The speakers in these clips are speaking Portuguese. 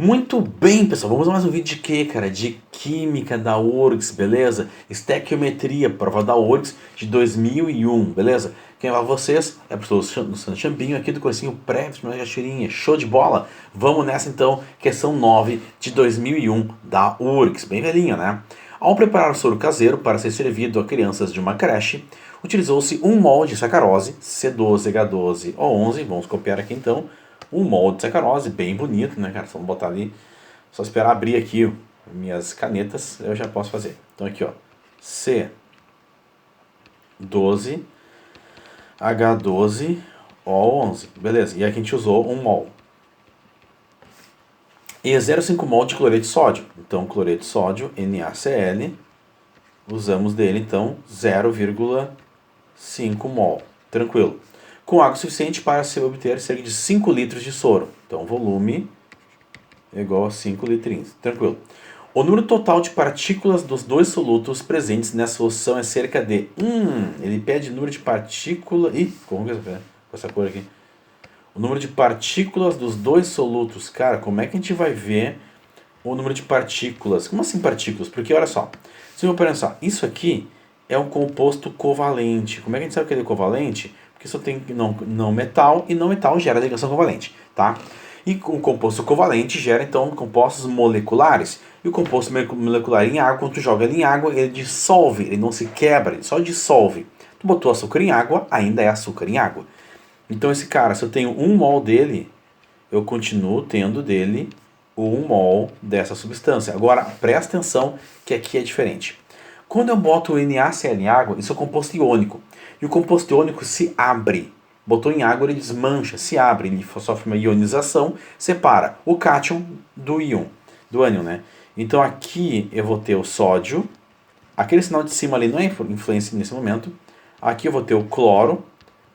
Muito bem, pessoal, vamos a mais um vídeo de quê, cara? De Química da URGS, beleza? Estequiometria, prova da URGS de 2001, beleza? Quem vai vocês é o professor Luciano Champinho aqui do cursinho pré-vestibular de Caxirinha. Show de bola? Vamos nessa então, questão 9 de 2001 da URGS, bem velhinha, né? Ao preparar o soro caseiro para ser servido a crianças de uma creche, utilizou-se 1 mol de sacarose, C12H12O11, vamos copiar aqui então, 1 mol de sacarose, bem bonito, né, cara? Só vamos botar ali, só esperar abrir aqui ó, minhas canetas, eu já posso fazer. Então aqui, ó, C12H12O11, beleza? E aqui a gente usou 1 mol. E 0,5 mol de cloreto de sódio. Então, cloreto de sódio, NaCl, usamos dele, então, 0,5 mol. Tranquilo. Com água suficiente para se obter cerca de 5 litros de soro. Então, volume é igual a 5 litrinhos. Tranquilo. O número total de partículas dos dois solutos presentes nessa solução é cerca de... ele pede número de partículas... como que é com essa cor aqui? O número de partículas dos dois solutos. Cara, como é que a gente vai ver o número de partículas? Como assim partículas? Porque, olha só. Se eu pensar, isso aqui é um composto covalente. Como é que a gente sabe que ele é covalente? Porque só tem não metal e não metal gera ligação covalente, tá? E o composto covalente gera, então, compostos moleculares. E o composto molecular em água, quando tu joga ele em água, ele dissolve, ele não se quebra, ele só dissolve. Tu botou açúcar em água, ainda é açúcar em água. Então esse cara, se eu tenho 1 mol dele, eu continuo tendo dele 1 mol dessa substância. Agora, presta atenção que aqui é diferente. Quando eu boto o NaCl em água, isso é composto iônico. E o composto iônico se abre. Botou em água, ele desmancha, se abre, ele sofre uma ionização, separa o cátion do íon, do ânion, né? Então aqui eu vou ter o sódio, aquele sinal de cima ali não é influência nesse momento. Aqui eu vou ter o cloro,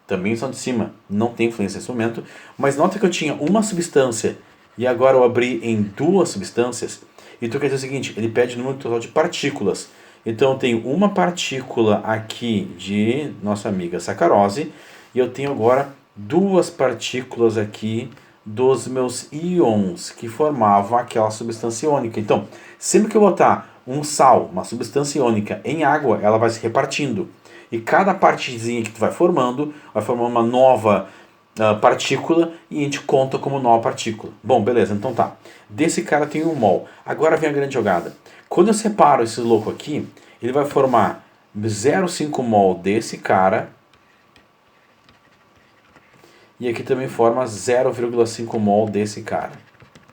também o sinal de cima não tem influência nesse momento. Mas nota que eu tinha uma substância e agora eu abri em 2 substâncias. Então quer dizer o seguinte, ele pede o número total de partículas. Então eu tenho uma partícula aqui de nossa amiga sacarose e eu tenho agora 2 partículas aqui dos meus íons que formavam aquela substância iônica. Então, sempre que eu botar um sal, uma substância iônica em água, ela vai se repartindo. E cada partezinha que tu vai formando uma nova partícula e a gente conta como nova partícula. Bom, beleza, então tá. Desse cara tem 1 mol. Agora vem a grande jogada. Quando eu separo esse louco aqui, ele vai formar 0,5 mol desse cara. E aqui também forma 0,5 mol desse cara.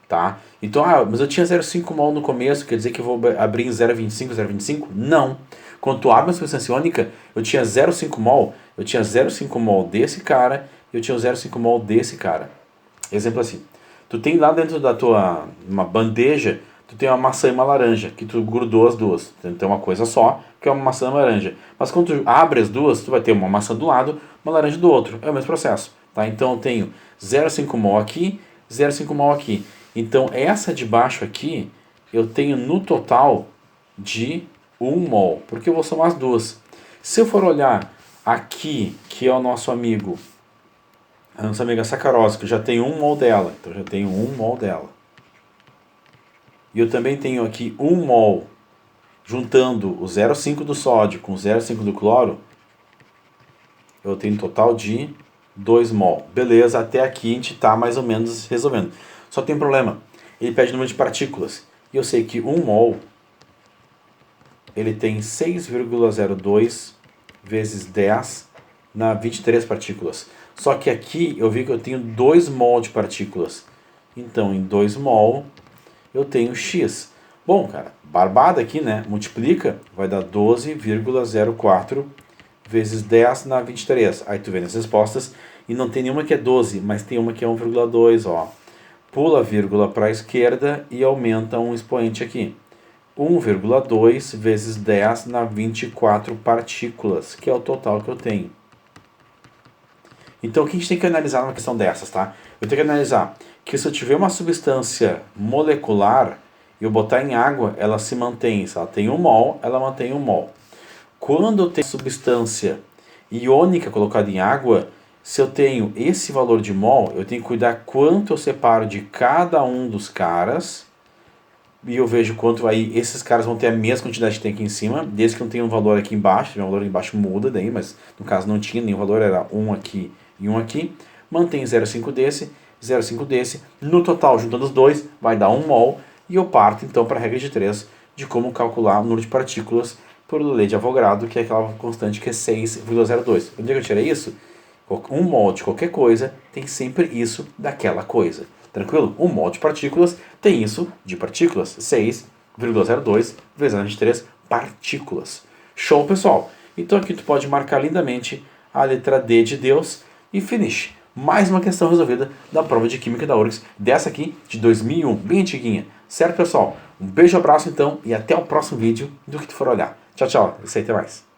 Tá? Então, mas eu tinha 0,5 mol no começo, quer dizer que eu vou abrir em 0,25, 0,25? Não. Quando tu abre uma substância iônica, eu tinha 0,5 mol, eu tinha 0,5 mol desse cara e eu tinha 0,5 mol desse cara. Exemplo assim, tu tem lá dentro da tua uma bandeja, tu tem uma maçã e uma laranja, que tu grudou as duas. Então uma coisa só, que é uma maçã e uma laranja. Mas quando tu abre as duas, tu vai ter uma maçã do lado, uma laranja do outro. É o mesmo processo. Tá? Então eu tenho 0,5 mol aqui, 0,5 mol aqui. Então essa de baixo aqui, eu tenho no total de 1 mol, porque eu vou somar as duas. Se eu for olhar aqui, que é o nosso amigo, a nossa amiga sacarose, que eu já tenho 1 mol dela, então eu já tenho 1 mol dela. E eu também tenho aqui 1 mol, juntando o 0,5 do sódio com o 0,5 do cloro, eu tenho um total de 2 mol. Beleza, até aqui a gente está mais ou menos resolvendo. Só tem um problema, ele pede o número de partículas. E eu sei que 1 mol, ele tem 6,02 vezes 10 na 23 partículas. Só que aqui eu vi que eu tenho 2 mol de partículas. Então, em 2 mol, eu tenho X. Bom, cara, barbada aqui, né? Multiplica, vai dar 12,04 vezes 10 na 23. Aí tu vê nas respostas, e não tem nenhuma que é 12, mas tem uma que é 1,2, ó. Pula a vírgula para a esquerda e aumenta um expoente aqui. 1,2 vezes 10 na 24 partículas, que é o total que eu tenho. Então, o que a gente tem que analisar numa questão dessas, tá? Eu tenho que analisar que se eu tiver uma substância molecular e eu botar em água, ela se mantém. Se ela tem 1 mol, ela mantém 1 mol. Quando eu tenho substância iônica colocada em água, se eu tenho esse valor de mol, eu tenho que cuidar quanto eu separo de cada um dos caras. E eu vejo quanto aí esses caras vão ter a mesma quantidade que tem aqui em cima, desde que não tenha um valor aqui embaixo. O valor aqui embaixo muda daí, mas no caso não tinha nenhum valor, era um aqui e um aqui. Mantém 0,5 desse, 0,5 desse. No total, juntando os dois, vai dar 1 mol. E eu parto então para a regra de 3 de como calcular o número de partículas por lei de Avogadro, que é aquela constante que é 6,02. Onde é que eu tirei isso? 1 mol de qualquer coisa tem sempre isso daquela coisa. Tranquilo? 1 mol de partículas tem isso de partículas. 6,02 vezes a de 3 partículas. Show, pessoal? Então aqui tu pode marcar lindamente a letra D de Deus e finish. Mais uma questão resolvida da prova de Química da URGS, dessa aqui de 2001, bem antiguinha. Certo, pessoal? Um beijo, abraço então e até o próximo vídeo do que tu for olhar. Tchau, tchau. Isso aí, até mais.